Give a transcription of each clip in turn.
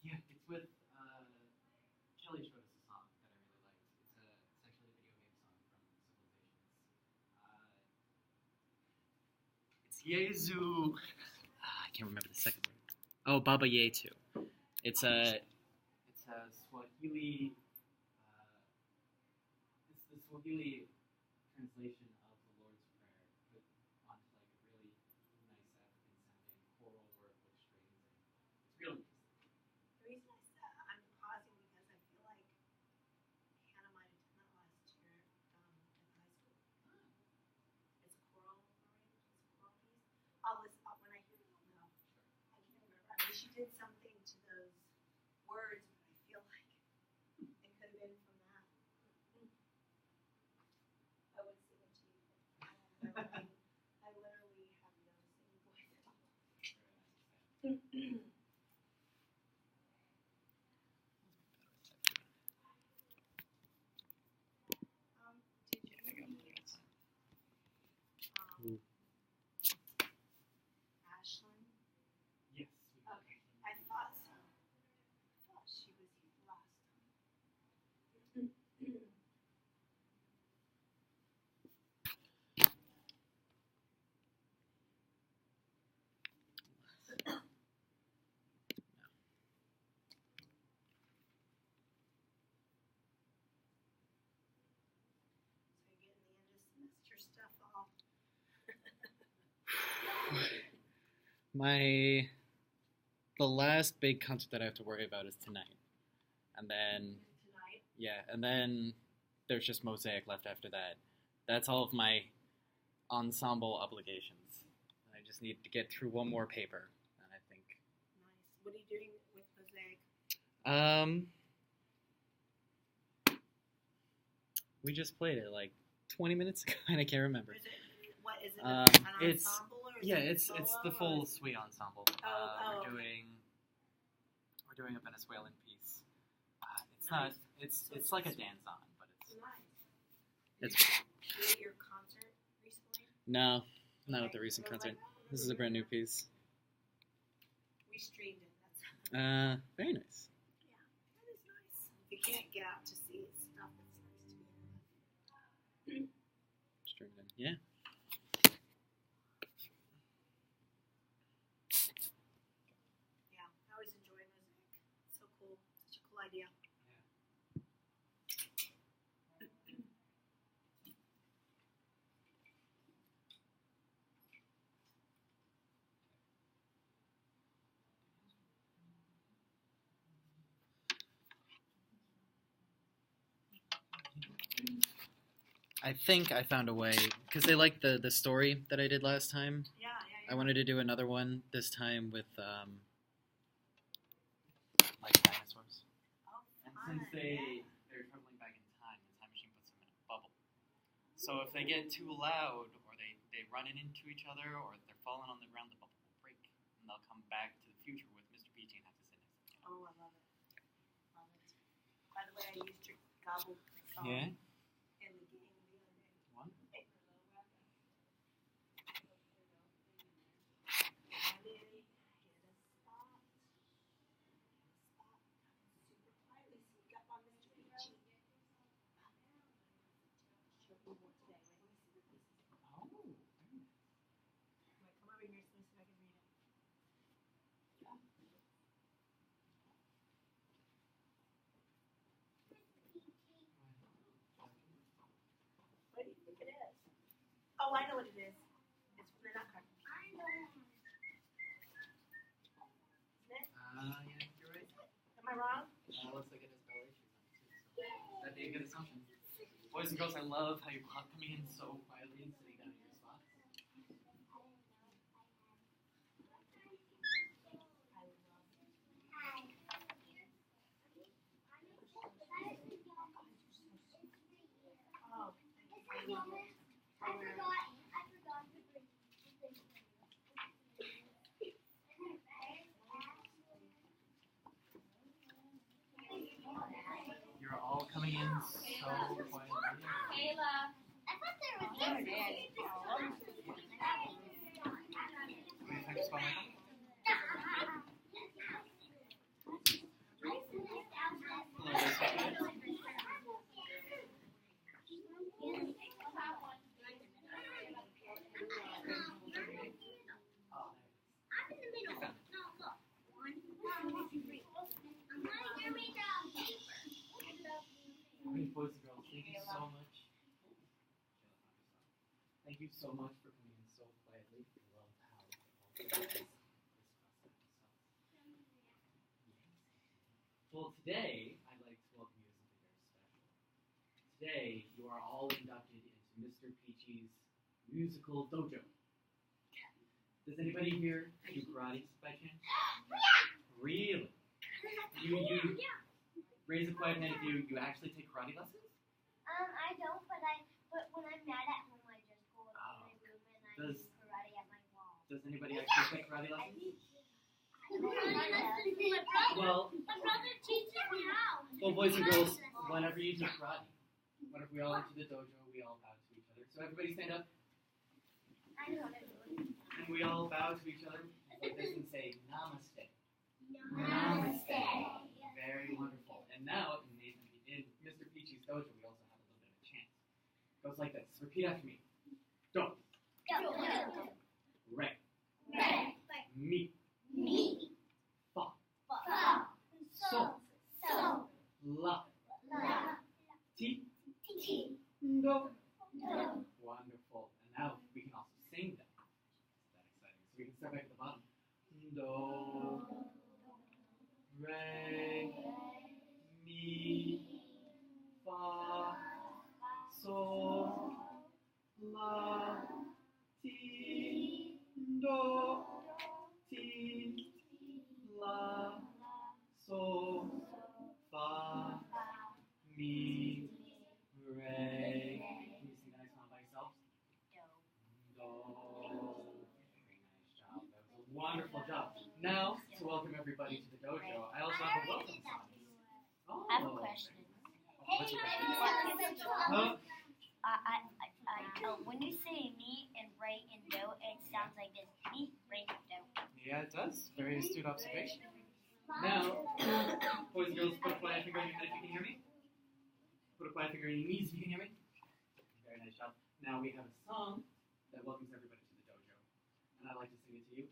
Yeah, it's with Kelly showed us a song that I really liked. It's actually a video game song from Civilizations. It's Yezu. I can't remember the second word. Oh, Baba Yetu. It's a Swahili. It's the Swahili translation of the Lord's Prayer, put onto like a really nice African sounding choral work with strings, and it's real interesting. The reason I'm pausing because I feel like Hannah might have done that last year in high school. It's a choral piece. I'll listen when I hear it. No, I can't remember. I mean, she did something to those words, but I feel like it could have been from that. I would sing it to you. I literally have no singing voice at all. Did you meet Ashlyn? Yes. Okay, I thought so. I thought she was here last time. So you're getting the end of semester stuff off. The last big concert that I have to worry about is tonight, and then Tonight? yeah, and then there's just Mosaic left after that. That's all of my ensemble obligations. I just need to get through one more paper, and I think. Nice. What are you doing with Mosaic? We just played it like 20 minutes ago, and I can't remember. Is it, what is it? Um, An it's- ensemble or is Yeah, it it's the solo, full or- suite ensemble. okay. We're doing a Venezuelan piece. It's Nice. not. It's like a danzon, but it's. Nice. It's Did you get your concert recently? no, not at the Okay, recent so concert. like- This is a brand new piece. We streamed it. That's Very nice. yeah, that is nice. If you can't get out to see stuff, it's nice to be in. Streaming it. Yeah. Yeah, I always enjoy Mosaic. It's so cool. Such a cool idea. I think I found a way because they liked the story that I did last time. Yeah. I wanted to do another one this time with like dinosaurs. Oh, And fun. since they're traveling back in time, the time machine puts them in a bubble. So if they get too loud, or they run into each other, or if they're falling on the ground, the bubble will break, and they'll come back to the future with Mr. Peachy and have to sit next to each other. Oh, I love it. Love it. By the way, I used your gobble song Yeah. in the game the other day. One. What do you think it is? Oh, I know what it is. It's from the Nutcracker. Isn't it? Yeah, you're right. Am I wrong? Looks like it has ballet shoes on it too. So that'd be a good assumption. Boys and girls, I love how you caught me in so quietly and sitting down in your spots. You're all coming in so quietly. Will you take a spot, Michael? Hello, guys. Great boys and girls, thank you so much. Thank you so much for coming in so quietly. I love how you all this Well, today I'd like to welcome you to something very special. Today you are all inducted into Mr. Peachy's musical dojo. Does anybody here do karate by chance? Really? You raise a quiet hand if you actually take karate lessons? I don't, but when I'm mad at home, I just go in my room and I do karate at my wall. Does anybody actually take karate lessons? Well, my brother teaches me how. Well, boys and girls, whenever you do karate, whenever we all enter the dojo, we all bow to each other. So everybody stand up, I know what I'm doing. and we all bow to each other like this and say Namaste. Namaste. Very wonderful. And now, in Mr. Peachy's dojo, we also have a little bit of a chant. It goes like this. Repeat after me. Do. Go. Re. Red. Mi. Me. Fa. Fa. So. So. La. La. Ti. Ti. Do. Do. Wonderful. And now we can also sing them. That's that exciting. So we can start back at the bottom. Do. Re. Mi. Fa. So. La. Ti. Do. Ti. La. So. Fa. Mi. Re. Can you sing that next one by yourselves? Do. Very nice job. That was a wonderful job. Now, to welcome everybody to the dojo, I also have a welcome song. Oh. I have a question. What's your question? Huh? When you say me and right and do, it sounds like this. Me, right, do. Yeah, it does. Very astute observation. Now, boys and girls, put a quiet finger on your head if you can hear me. Put a quiet finger on your knees if you can hear me. Very nice job. Now we have a song that welcomes everybody to the dojo, and I'd like to sing it to you.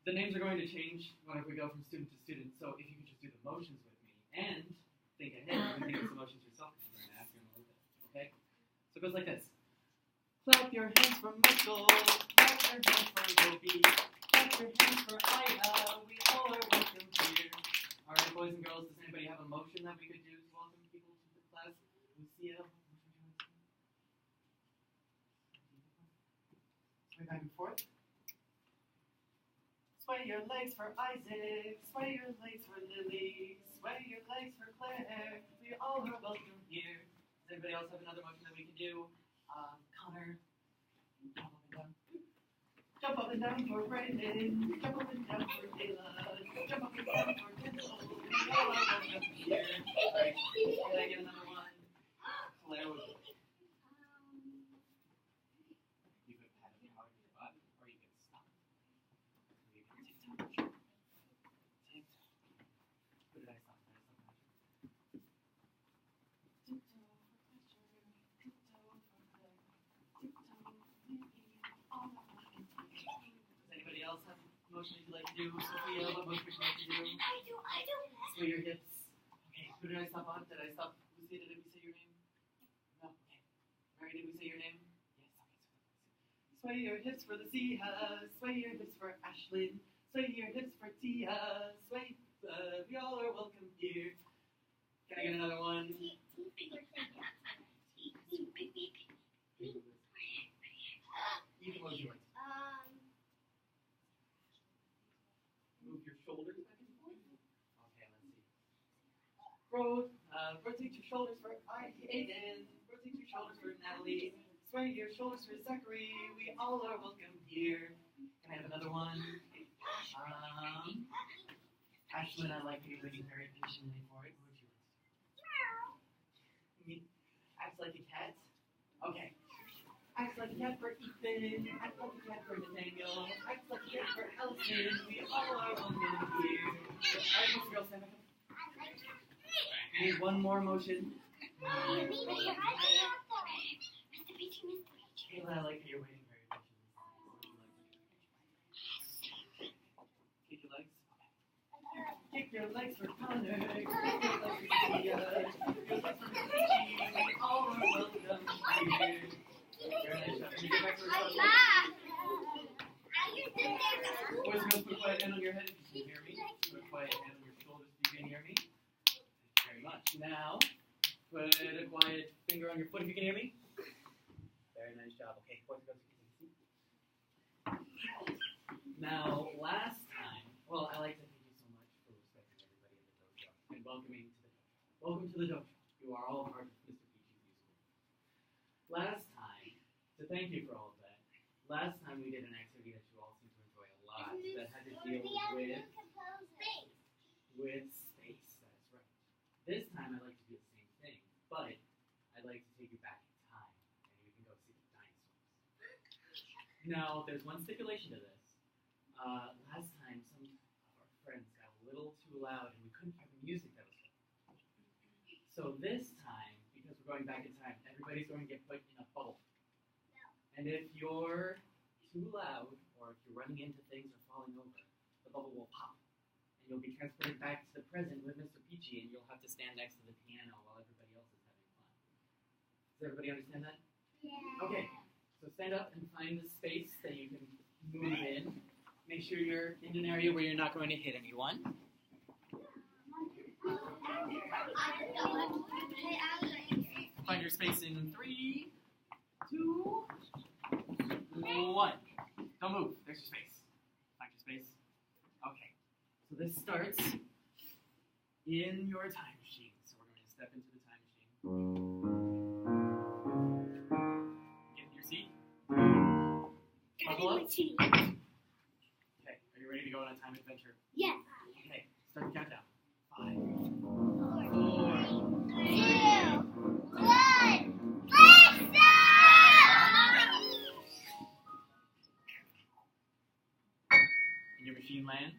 The names are going to change whenever we go from student to student, so if you could just do the motions with me and think ahead, you can think of some motions yourself because we're going to ask you in a little bit. Okay? So it goes like this. Clap your hands for Michael. Clap your hands for Roby. Clap your hands for Ida. We all are welcome here. All right, boys and girls, does anybody have a motion that we could do to welcome people to the class? Lucia, sway back and forth. Sway your legs for Isaac. Sway your legs for Lily. Sway your legs for Claire. We all are welcome here. Does anybody else have another motion that we can do? Connor, jump up and down for Brandon, jump up and down for Kayla, jump up and down for Kendall. We all are welcome here. Alright, can I get another one? Claire, you could pat it hard with your butt, or you could stop. Or you can tick-tock. Tick-tock. What did I stop? Anybody else have a motion that you'd like to do? Sophia, what motion would you like to do? I do. Sway your hips. Okay, who did I stop on? Did I stop? Lucia, did we say your name? No? Okay. Mary, did we say your name? Yes, okay. Sway your hips for Lucia. Sway your hips for Ashlyn. Sway your hips for Tia. Sway, we all are welcome here. Can I get another one? You can move yours. Move your shoulders back and forth. Okay, let's see. Rotate your shoulders for Aiden. Rotate your shoulders for Natalie. Sway your shoulders for Zachary. We all are welcome here. Can I have another one? Ashlyn, I like you waiting very patiently for it. What would you like to do? Act like a cat? Okay. Act like a cat for Ethan. Act like a cat for Nathaniel. Act like a cat for Allison. We all are welcome here. Alright, Mr. Girl, stand back up. Need one more motion. Kayla, I like how you're waiting very patiently. Kick your legs. Kick your legs for Connor. Kick your legs for Sophia. Kick your legs for Peachy. We all are welcome here. Boys and girls, put a quiet hand on your head if you can hear me. Put a quiet hand on your shoulders if you can hear me. Thank you very much. Now, put a quiet finger on your foot if you can hear me. Very nice job. Okay, boys and girls, you can take a seat. Now, last time, well, I like to thank you so much for respecting everybody in the dojo and welcoming to the dojo. Welcome to the dojo. You are all part of Mr. Peachy's new school. Last time, to thank you for all of that, last time we did an activity that you all seemed to enjoy a lot that had to deal with space. That's right. This time I'd like to do the same thing, but I'd like to take you back in time and you can go see the dinosaurs. Now, there's one stipulation to this. Last time some of our friends got a little too loud and we couldn't hear the music that was playing. So this time, because we're going back in time, everybody's going to get put in a bubble. And if you're too loud, or if you're running into things or falling over, the bubble will pop. And you'll be transported back to the present with Mr. Peachy, and you'll have to stand next to the piano while everybody else is having fun. Does everybody understand that? Yeah. Okay, so stand up and find the space that you can move in. Make sure you're in an area where you're not going to hit anyone. Find your space in 3, 2, 1. Don't move. There's your space. Find your space. Okay. So this starts in your time machine. So we're going to step into the time machine. Get in your seat. Buckle up. Okay. Are you ready to go on a time adventure? Yes. Okay. Start the countdown. 5, 4, 2, 1. Let's go! And your machine lands.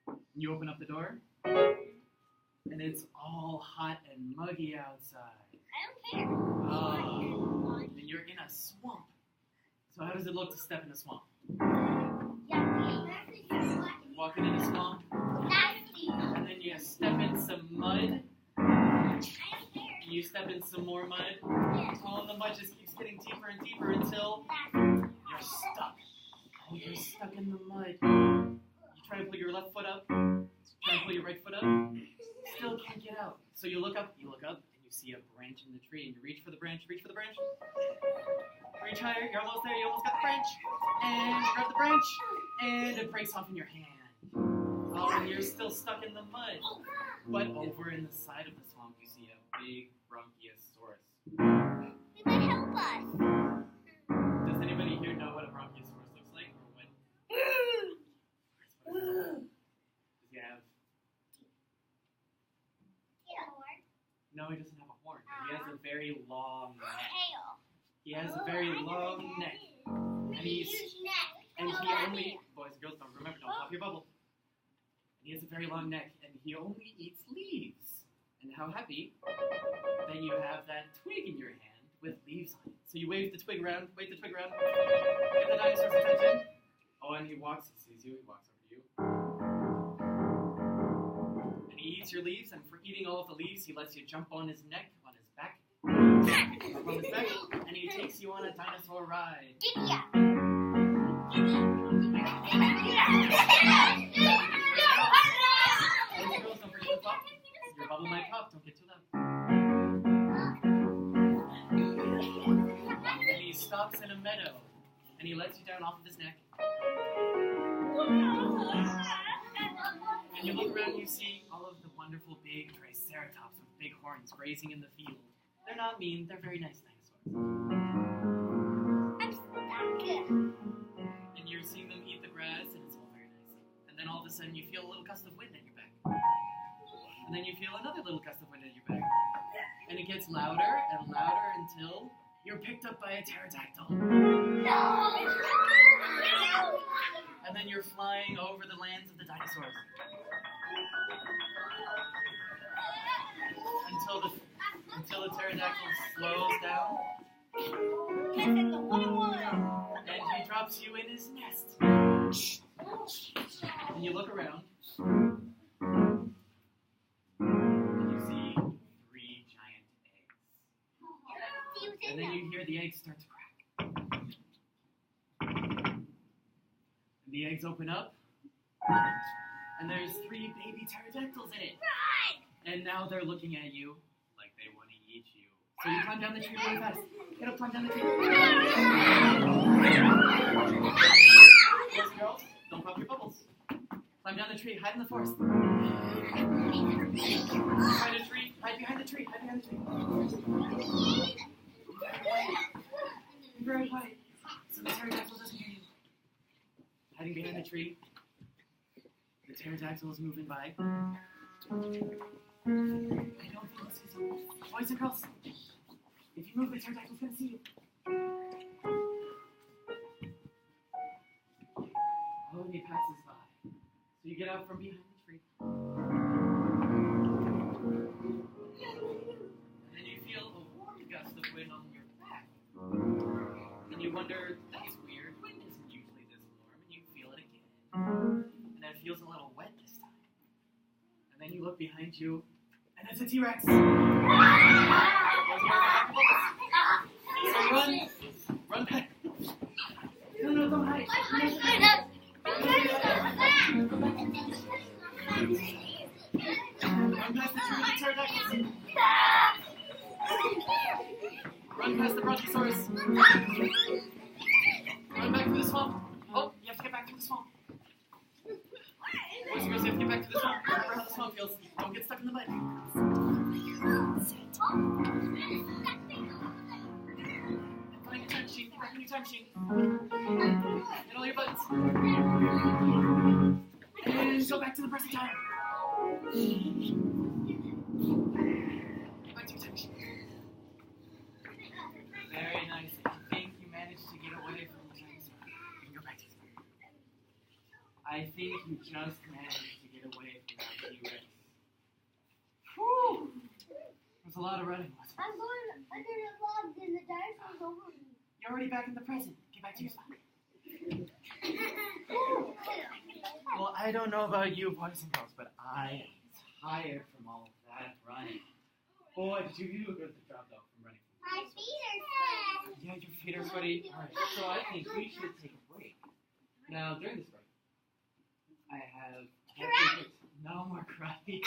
And you open up the door. And it's all hot and muggy outside. I don't care. Oh. And you're in a swamp. So how does it look to step in a swamp? Walking in a swamp. And then you step in some mud. And you step in some more mud. Oh, and the mud just keeps getting deeper and deeper until you're stuck. Oh, you're stuck in the mud. You try to pull your left foot up. Try to pull your right foot up. Still can't get out. So you look up, and you see a branch in the tree, and you reach for the branch, reach higher, you're almost there, you almost got the branch, and you grab the branch, and it breaks off in your hand. Oh, and you're still stuck in the mud. But over in the side of the swamp, you see a big Bronchiosaurus. It might help us. Does anybody here know what a Bronchiosaurus looks like, or what? Does he have? No, he doesn't have a horn, but he has a very long neck. He has a very long neck. And he only, boys and girls, don't pop your bubble. And he has a very long neck, and he only eats leaves. And how happy that you have that twig in your hand with leaves on it. So you wave the twig around, get the dinosaur's attention. Oh, and he sees you, he walks over to you. And he eats your leaves, and for eating all of the leaves, he lets you jump on his neck, on his back, and he takes you on a dinosaur ride. Girls, don't forget to pop. Your bubble might pop, don't get too loud. And he stops in a meadow, and he lets you down off of his neck. And you look around, you see all of the wonderful big triceratops with big horns grazing in the field. They're not mean, they're very nice dinosaurs. And you're seeing them eat the grass, and it's all very nice. And then all of a sudden, you feel a little gust of wind at your back. And then you feel another little gust of wind at your back. And it gets louder and louder until you're picked up by a pterodactyl. And then you're flying over the lands of the dinosaurs. Until the pterodactyl slows down. And he drops you in his nest. And you look around. And you see 3 giant eggs. And then you hear the eggs start to crack. And the eggs open up. And there's 3 baby pterodactyls in it. And now they're looking at you like they want to eat you. So you climb down the tree really fast. Get up, climb down the tree. Boys and girls, don't pop your bubbles. Climb down the tree, hide in the forest. Behind a tree, hide behind the tree, hide behind the tree. Be very quiet, so the pterodactyl doesn't hear you. Hiding behind the tree, the pterodactyl is moving by. I don't think he sees you. Boys and girls, if you move, the pterodactyl's gonna see you. Oh, and he passes by. So you get out from behind the tree. And then you feel a warm gust of wind on your back. And you wonder, that's weird. Wind isn't usually this warm. And you feel it again. And it feels a little wet this time. And then you look behind you, and it's a T-Rex. So run back. No, don't hide. Run past the pterodactyls. Run past the brontosaurus. Run back through the swamp. Oh, you have to get back through the swamp. Boys and girls, you have to get back to the swamp. Remember how the swamp feels. Don't get stuck in the mud. Back in your time machine. Back in your time machine. Hit all your buttons. And go back to the present time. Get back to your time machine. Very nice. I think you managed to get away from the dinosaur. You can go back to your time. I think you just managed to get away from that T-Rex. Whew! It was a lot of running, wasn't it? I'm going under the logs and the dinosaur's over me. You're already back in the present. Get back to your spot. Well, I don't know about you, boys and girls, but I am tired from all of that running. Boy, did you do a good job, though, from running. My feet are sweaty. Yeah, your feet are sweaty. All right, so I think we should take a break. Now, during this break, I have... No more karate.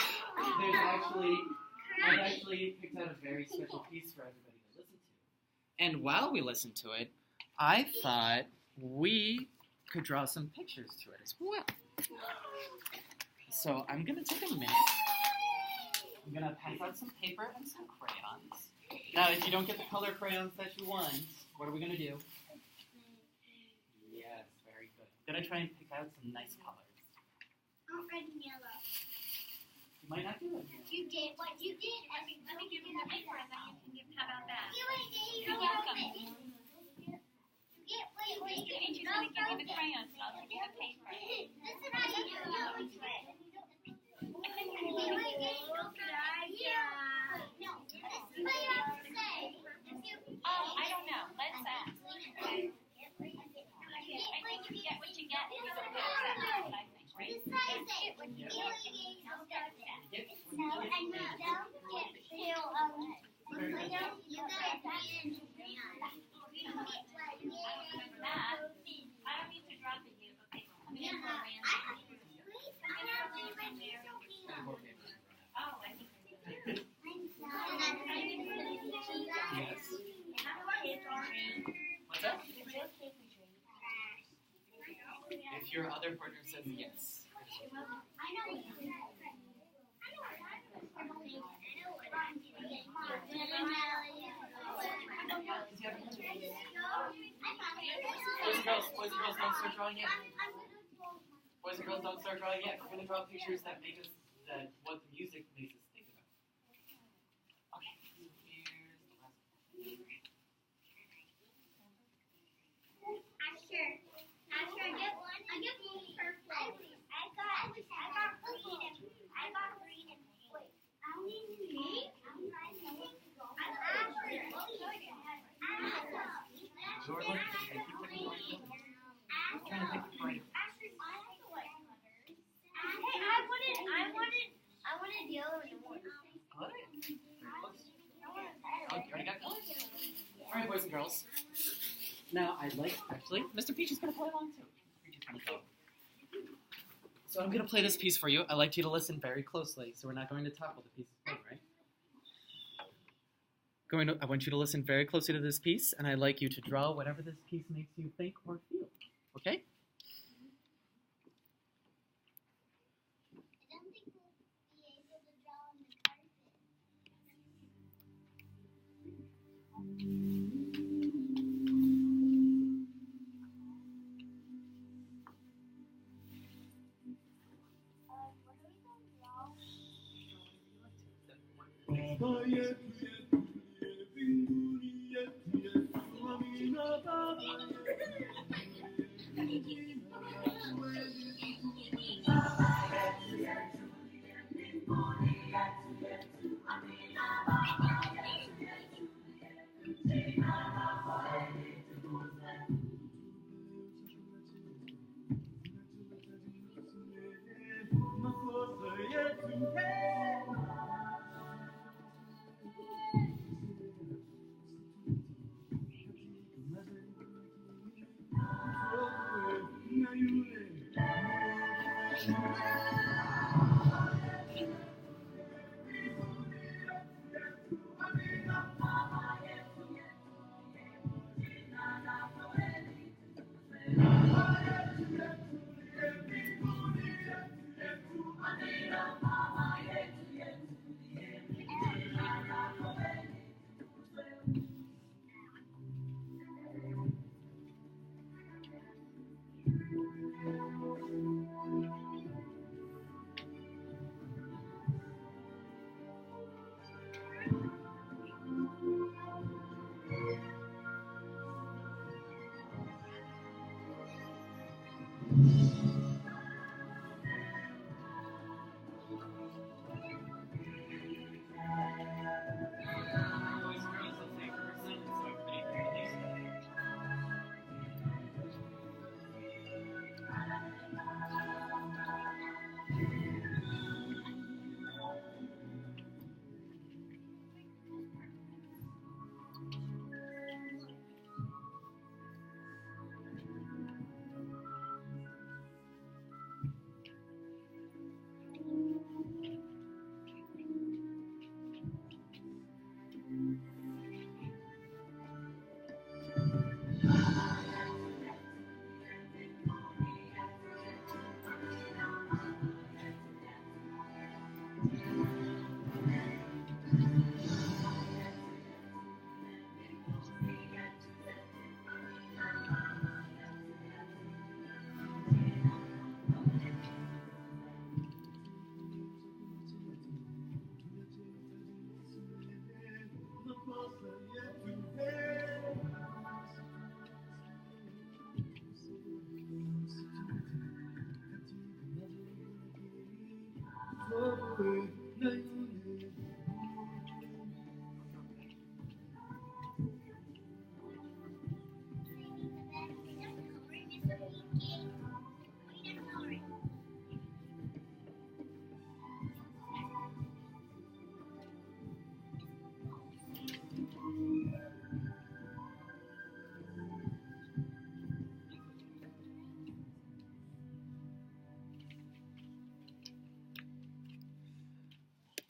I've actually picked out a very special piece for everybody to listen to. And while we listen to it, I thought we could draw some pictures to it as well. So I'm going to take a minute. I'm going to pass out some paper and some crayons. Now, if you don't get the color crayons that you want, what are we going to do? Yes, very good. I'm going to try and pick out some nice colors. Red and yellow. You might not do it. You did what you did. Let me give you the paper and then you can give, how about that? You ain't You're welcome. Wait. Mr. Peach is going to give you the crayons and I'll give you the paper. This is how you do it. No, this is what you have to say. Oh, I don't know. Let's ask. I think you get what you get if you don't get that. That's what I think, right? This size it. Yeah. No, and don't get to, you guys need Remember that. I don't need to draw for you, but they come in for a random. Oh, I think Yes. What's that? If your other partner says yes. Boys and girls, don't start drawing yet. Boys and girls, don't start drawing yet. We're gonna draw pictures that make us what the music makes us think about. Okay, here's the last one. Asher, I get one purple. I got green and pink. Wait, I need pink? Jordan, trying to pick the frame. I wanted yellow and orange. What? Oh, you already got colors? All right, boys and girls. Now, actually, Mr. Peach is going to play along too. Mr. Peach is going to go. So I'm going to play this piece for you. I'd like you to listen very closely, so we're not going to talk while the piece is playing, right? I want you to listen very closely to this piece, and I'd like you to draw whatever this piece makes you think or feel. Okay? I don't think we'll be able to draw on the carpet. Oh, yeah.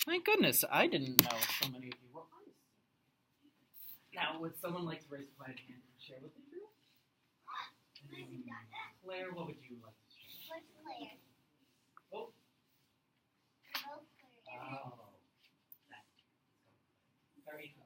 My goodness, I didn't know so many of you were artists. Now, would someone like to raise a hand and share what they drew? Claire, what would you like to share? What's Claire? Oh. We're both Claire. Oh. That's very good.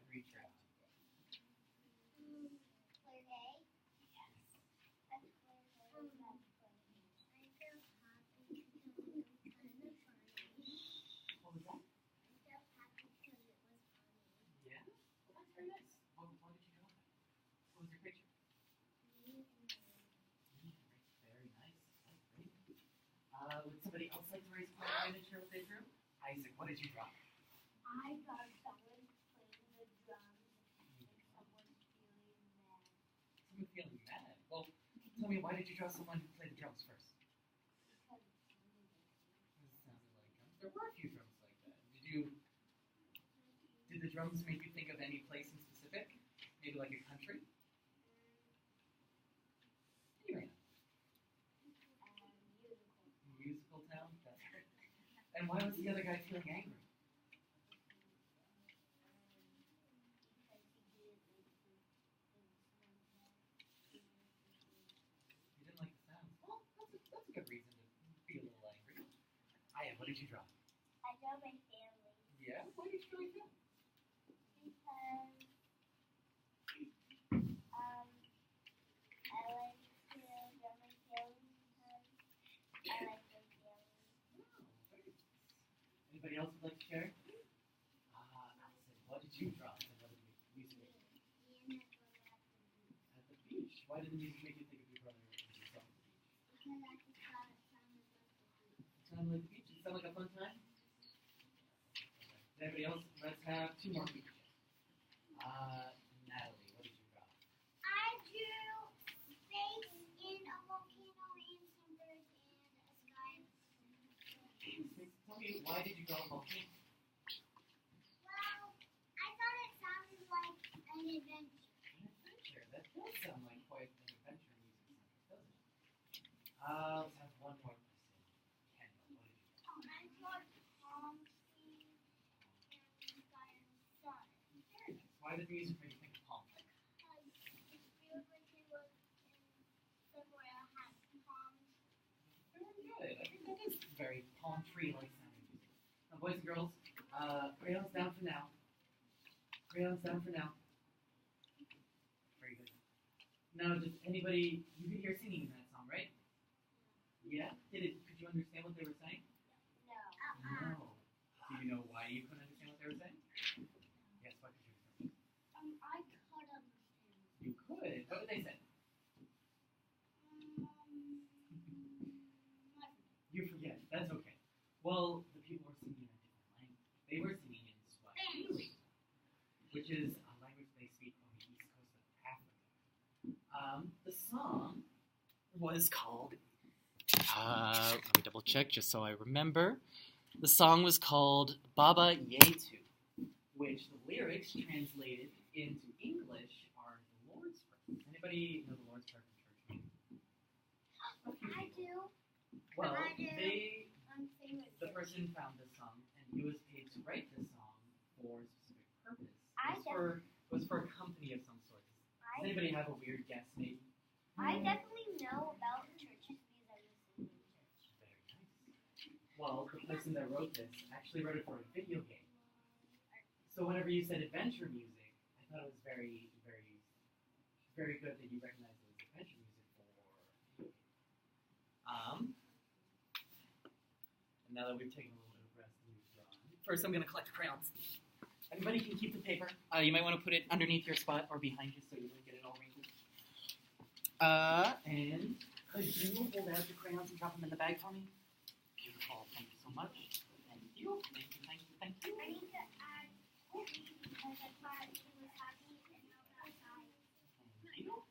Anybody else like to raise a hand and share what they drew? Isaac, what did you draw? I got someone playing the drums and someone feeling mad. Someone feeling mad. Well, tell me, why did you draw someone who played the drums first? Because it sounded like me. It sounded like drums. There were a few drums like that. Did the drums make you think of any place in specific? Maybe like a country? Anyway. Musical town? That's right. And why was the other guy feeling angry? He didn't like the sounds. Well, that's a good reason to be a little angry. Aya, what did you draw? I draw my family Yeah? Why did you draw your family? because I like to draw my family because I like their family. Oh, very nice. Anybody else would like to share? Allison, what did you draw? And what did the music make you think? At the beach. Why did the music make you think of your brother and yourself at the beach? Because I just thought it sounded like the beach. It sounded like the beach. Did it sound like a fun time? Anybody else? Let's have two more people. Natalie, what did you draw? I drew space in a volcano and some birds and a sky. Tell me, why did you draw a volcano? Well, I thought it sounded like an adventure. An adventure. That does sound like quite an adventure music soundtrack, doesn't it? Let's have one more person. Kendall, what did you draw? I drew palm trees and sky and sun. Very nice. Why did the music make you think of palm trees? Because it feels like it was in somewhere that has palms. Very good. I think that is very palm tree-like sounding music. Now, boys and girls, crayons down for now. Crayons down for now. Very good. Now, does anybody, you could hear singing in that song, right? Yeah? Could you understand what they were saying? No. No. Do you know why you couldn't understand what they were saying? Yes, what could you understand? I could understand. You could. What did they say? You forget. That's okay. Well, the people were singing in a different language. They were singing in Swahili, which is a language they speak on the east coast of Africa. The song was called. Let me double check just so I remember. The song was called Baba Yetu, which the lyrics translated into English are the Lord's Prayer. Anybody know the Lord's Prayer from church meeting? I do. Well, I do. the person found this song, and he was paid to write this song for a specific purpose. It was for a company of some sort. Does anybody have a weird guess, maybe? I definitely know about churches because I listen to church. Very nice. Well, the person that wrote this actually wrote it for a video game. So whenever you said adventure music, I thought it was very, very, very good that you recognized it as adventure music for a video game. And now that we've taken a little bit of rest and we've drawn, first I'm going to collect crayons. Everybody can keep the paper. You might want to put it underneath your spot or behind you so you don't get it all wrinkled. And could you hold out the crayons and drop them in the bag for me? Beautiful. Thank you so much. Thank you. Thank you. Thank you. Thank you. I need to add because I thought he was happy and now that's high. Thank you.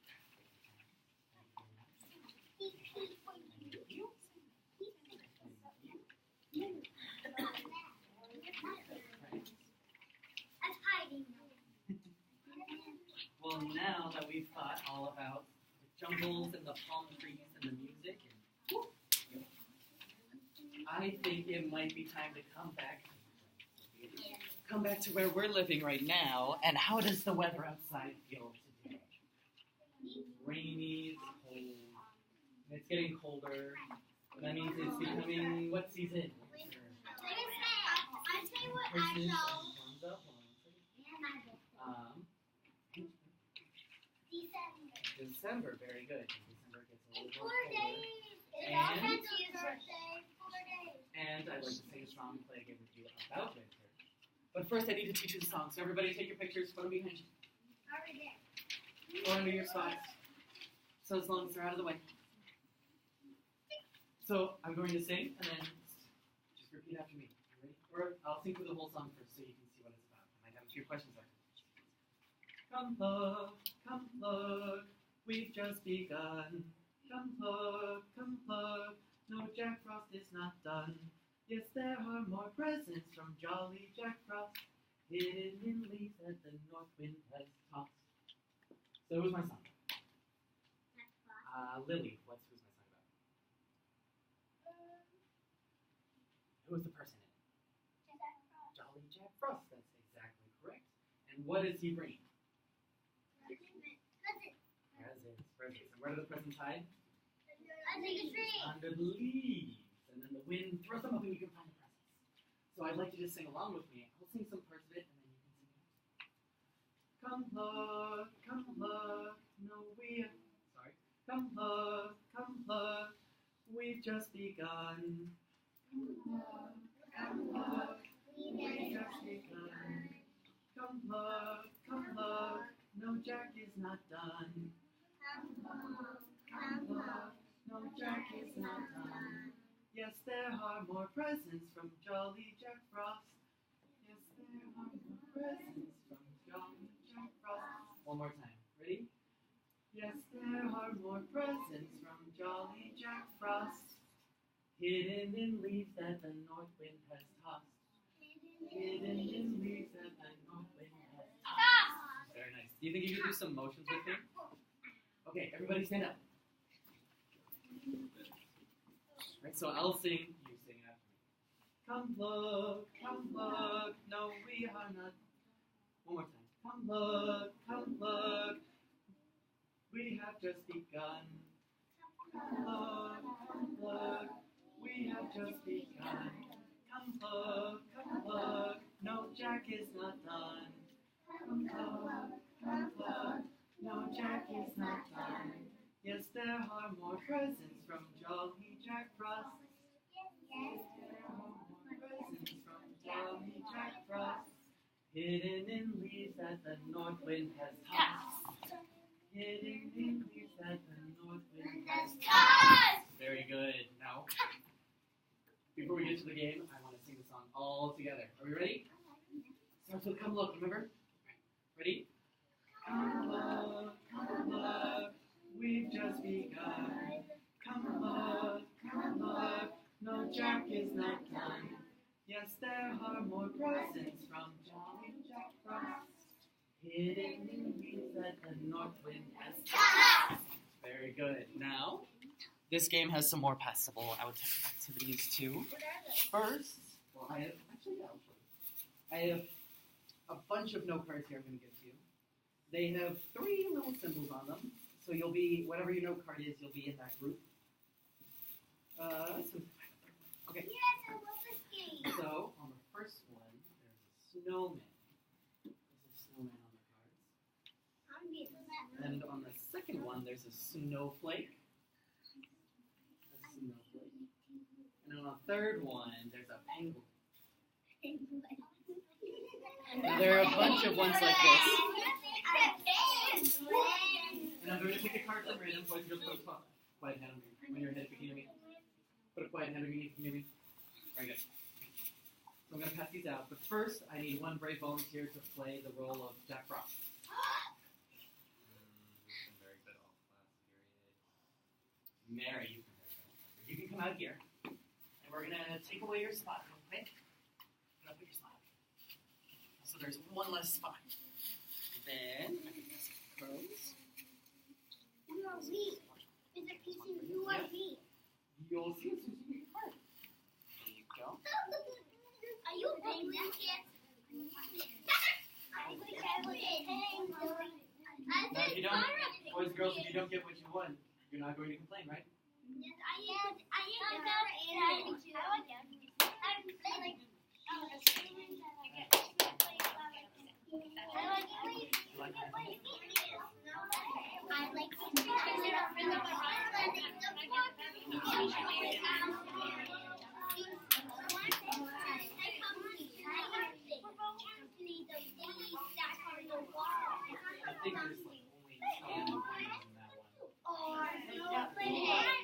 For you. Thank you. I'm hiding. Well, now that we've thought all about the jungles and the palm trees and the music, I think it might be time to come back to where we're living right now. And how does the weather outside feel today? Rainy, it's cold, and it's getting colder. And that means it's becoming what season? I'll tell you what I Christmas know. and Kwanzaa. December, very good. December gets a In little 4 more colder. days. It's And- Alfred's birthday. 4 days. And I'd like to sing a song and play a game with you about winter. But first, I need to teach you the song. So everybody, take your pictures, put them behind you, Already there. or under your spots. So as long as they're out of the way. So I'm going to sing, and then just repeat after me. You ready? Or I'll sing through the whole song first, so you can see what it's about. I might have a few questions after. Come look, we've just begun. Come look, no, Jack Frost is not done. Yes, there are more presents from Jolly Jack Frost, hidden in leaves that the north wind has tossed. So who's my song? Lily, who's my song about? Who's the person in it? Jolly Jack Frost, that's exactly correct. And what is he bringing? Presents. And where do the presents hide? Under the tree. Under the leaves. And then the wind throws them up and you can find the presents. So I'd like you to sing along with me. I'll sing some parts of it and then you can sing it. Come look, no we have... Sorry. Come look, we've just begun. Come look, we've just begun. Come look, no Jack is not done. Come look, no Jack is not done. Yes, there are more presents from Jolly Jack Frost. Yes, there are more presents from Jolly Jack Frost. One more time. Ready? Yes, there are more presents from Jolly Jack Frost, hidden in leaves that the north wind has tossed. Hidden in leaves that the north wind has tossed. Very nice. Do you think you could do some motions with me? Okay, everybody stand up. Right, so I'll sing, you sing after me. Come look, no we are not. One more time. Come look, we have just begun. Come look, we have just begun. Come look, no Jack is not done. Come look, no Jack is not done. Yes, there are more presents from Jolly Jack Frost. Yes, there are more presents from Jolly Jack Frost, hidden in leaves that the north wind has tossed. Hidden in leaves that the north wind has tossed. Very good. Now, before we get to the game, I want to sing the song all together. Are we ready? Starts with Come Look, remember? Ready? Come look, we've just begun. Come look, no Jack is not done. Yes, there are more presents from Jolly Jack Frost, hidden in leaves that the north wind has tossed. Very good. Now, this game has some more passable activities too. First, well, I have a bunch of note cards here I'm going to give to you. They have 3 little symbols on them. So you'll be, whatever your note card is, you'll be in that group. Okay. Yes, I love this game. So, on the first one, there's a snowman. There's a snowman on the cards. And on the second one, there's a snowflake. And on the third one, there's a penguin. Now, there are a bunch of ones like this. And I'm going to pick a card from random, boys and girls, put a quiet hand on your head if you can hear me. Put a quiet hand on your knee if you can hear me. Very good. So I'm going to pass these out. But first, I need one brave volunteer to play the role of Jack Frost. Who's been very good all class period? Mary, you can very good. You can come out here. And we're going to take away your spot real quick. I'm going to put your spot. So there's one less spot. Then, I can just close. Who are we? Is it piecing who are we? You'll see as soon as you get your card. There you go. Are you a penguin kid? Now, if you don't, boys and girls, if you don't get what you want, you're not going to complain, right? Yes, I I think there's like only some in that one. like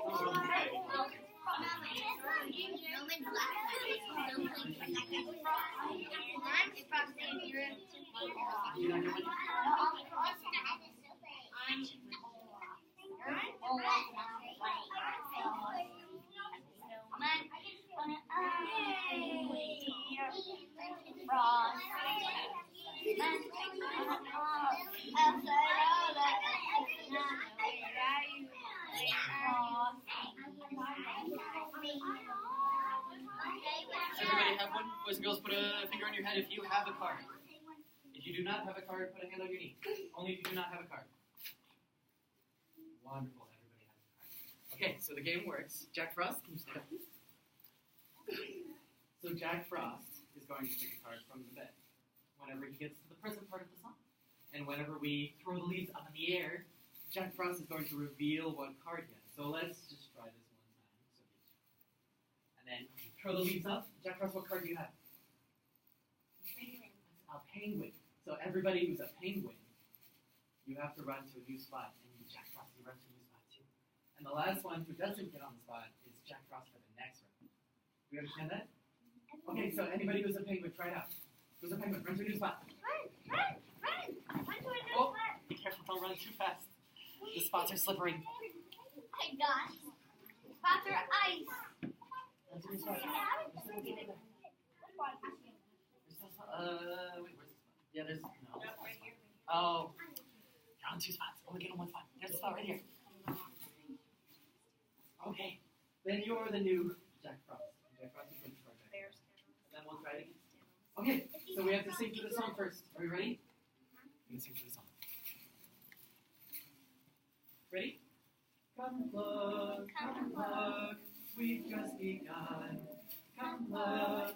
Does everybody have one? Boys and girls, put a finger on your head if you have a card. If you do not have a card, put a hand on your knee. Only if you do not have a card. Wonderful, everybody has a card. Okay, so the game works. Jack Frost, can you stand up? So Jack Frost is going to pick a card from the bed whenever he gets to the present part of the song. And whenever we throw the leaves up in the air, Jack Frost is going to reveal what card he has. So let's just try this one time. And then throw the leaves up. Jack Frost, what card do you have? A penguin. So everybody who's a penguin, you have to run to a new spot. And Jack Frost, you run to a new spot too. And the last one who doesn't get on the spot is Jack Frost for the next round. Do you understand that? Okay, so anybody who's a penguin, try it out. Who's a penguin? Run to a new spot. Run to a new Oh, spot. be careful, don't run too fast. The spots are slippery. Oh my gosh. Spots are ice. Run to a new spot. Wait, where's the spot? Yeah, there's, no. Oh, you're on two spots. Only get on one spot. There's a spot right here. Okay, then you're the new Jack Frost. Jack Frost is going to try back. Then we'll try it again. Okay, so we have to sing through the song first. Are we ready? We're going to sing through the song. Ready? Come look, we've just begun. Come look,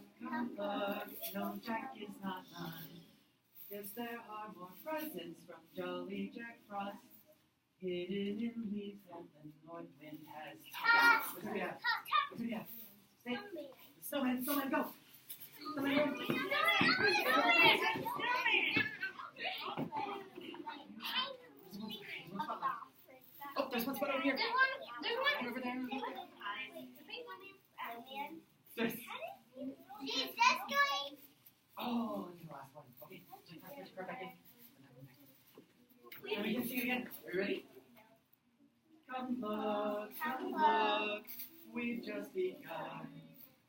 no Jack is not none. Yes, there are more presents from Jolly Jack Frost, hidden in leaves that the north wind has tossed. What do we have? What do we have? Say it. Snowman, snowman, go! Snowman, go! Oh, there's one spot over here. There's one. Over there. There's There's... Oh, look at the last one. Okay, Jack Frost, put your card back in. And we can sing it again. Are you ready? Come look, we've just begun.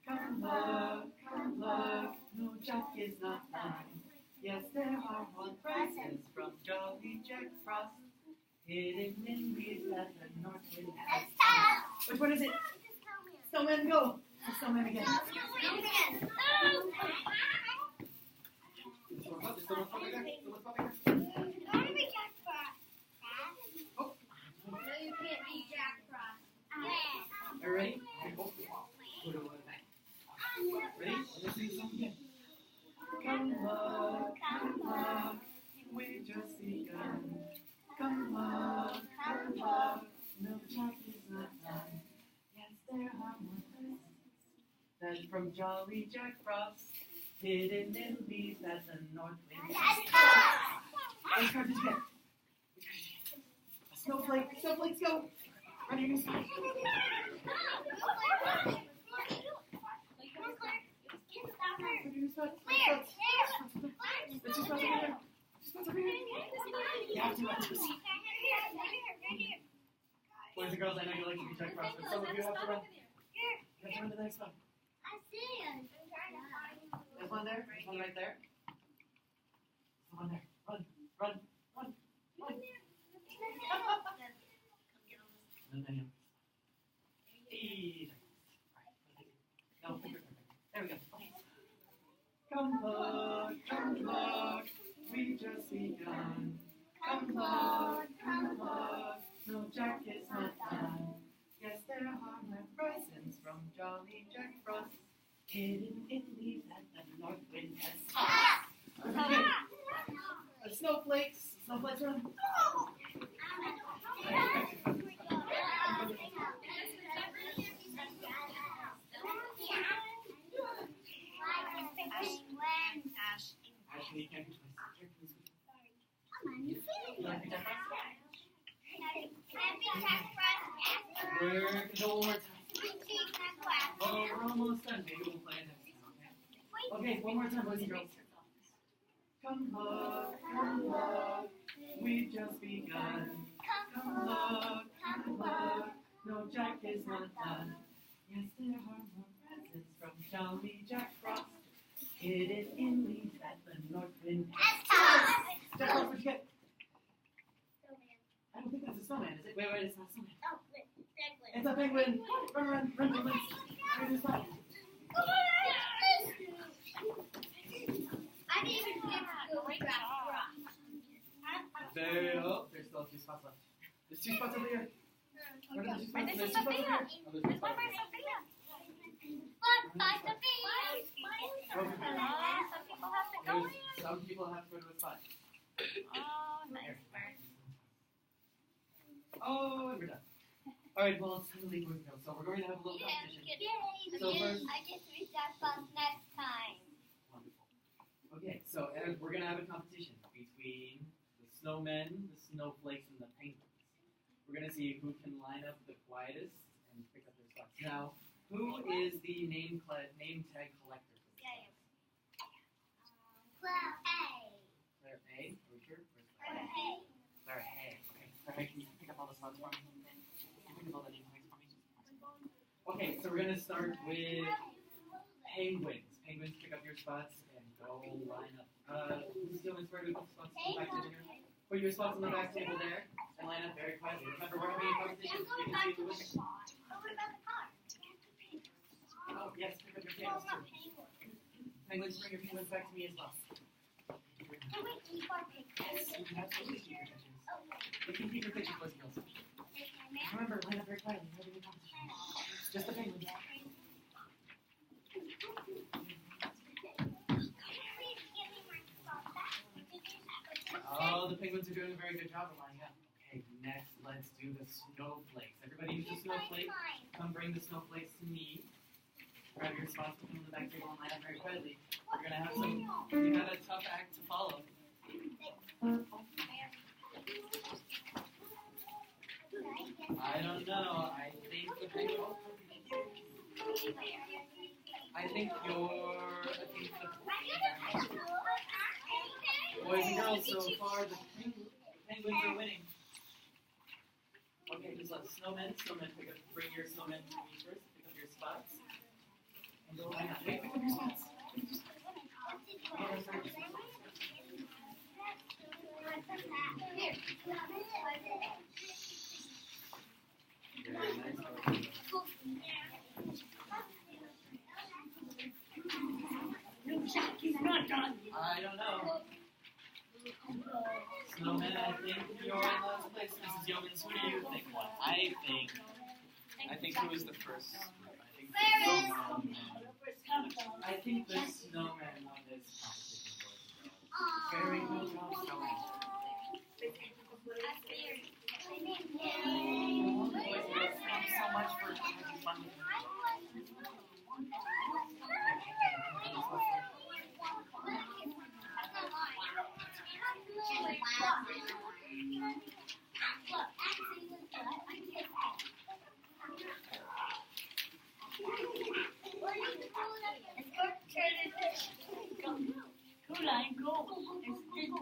Come look, no Jack is not none. Yes, there are more presents from Jolly Jack Frost, hidden in leaves that the north wind has tossed. Which one is it? Snowman, go! The snowman again. There's still one spot right there. Still one spot right there. Oh. Are you ready? Oh. Put it away. Ready? Let's sing the song again. Come look, we've just begun. Come look, no Jack is not done. Yes, there are more presents than from Jolly Jack Frost, hidden in leaves that the north wind has tossed. Which card did you get? A snowflake. Snowflakes, go! Run your new spot. Run your new spot. Let's just run over here. Just run over here. You have to run to see. Boys and girls, I know you like to be Jack Frost, but some of you have to run. You have to run to the next one. There's one there. There's one right there. There's one there. Run. No, there we go. Come look, we've just begun. Come look, no Jack is not done. Yes, there are more presents from Jolly Jack Frost, hidden in leaves that the north wind has tossed. Snowflakes run. Ashley, you can't do twice. Here, please. You like to be Jack Frost? We're going to go one more time. Oh, we're almost done. Maybe we'll play it next time, okay? Okay, one more time, boys and girls. Come look, we've just begun. Come look, no Jack is not done. Yes, there are more presents from Jolly Jack Frost, hidden in leaves at the North Wind. Jack Frost, what'd you get? I don't think that's a snowman, is it? Wait, it's not a snowman. It's a penguin. Run, penguins. Where's the spot? I didn't even get to go right back. There's still 2 spots left. There's 2 spots over here. Where are the 2 spots? There's 2 spots over here. Oh, there's 2 spots over here. Some people have to go to a spot. Oh, nice. Oh, and we're done. Alright, well, it's time to leave Winfield, so we're going to have a little competition. So first, I get to reach that bus next time. wonderful. Okay, so we're going to have a competition between the snowmen, the snowflakes, and the penguins. We're going to see who can line up the quietest and pick up their spots. Now, who is the name tag collector? Claire A. Claire A. Are we sure? Claire A. Claire A. Okay, Claire A, can you pick up all the spots for me? Can you pick up all the name tags for me? Okay, so we're going to start with penguins. Penguins, pick up your spots and go line up. Who's doing where to put the spots in the back table here? Put your spots on the back table there and line up very quietly. Remember, we're having a competition so you can see the winner. What about the car? Oh, yes, pick up your penguins too. Penguins, bring your penguins back to me as well. Yes, you can absolutely keep your pictures. You can keep your pictures, boys and girls. Remember, line up very quietly. We're having a competition. Just the penguins. Oh, the penguins are doing a very good job of lining up. Okay, next, let's do the snowflakes. Everybody who's a snowflake, come bring the snowflakes to me. Grab your spots, put them on the back table, and line up very quietly. We're gonna have some. You have a tough act to follow. I don't know. I think the penguin. I think boys and girls, so far the penguins are winning. Okay, just let snowmen bring your snowmen to me first. Pick up your spots. And go line up. Wait, pick up your spots. Very nice. I don't know. Snowman, I think you're in last place. Mrs. Yeomans, who do you think won? I think who was the first? I think the snowman won this competition. Very good job, snowman. Boys and girls, thank you so much for having fun with me. Go, line, go. It's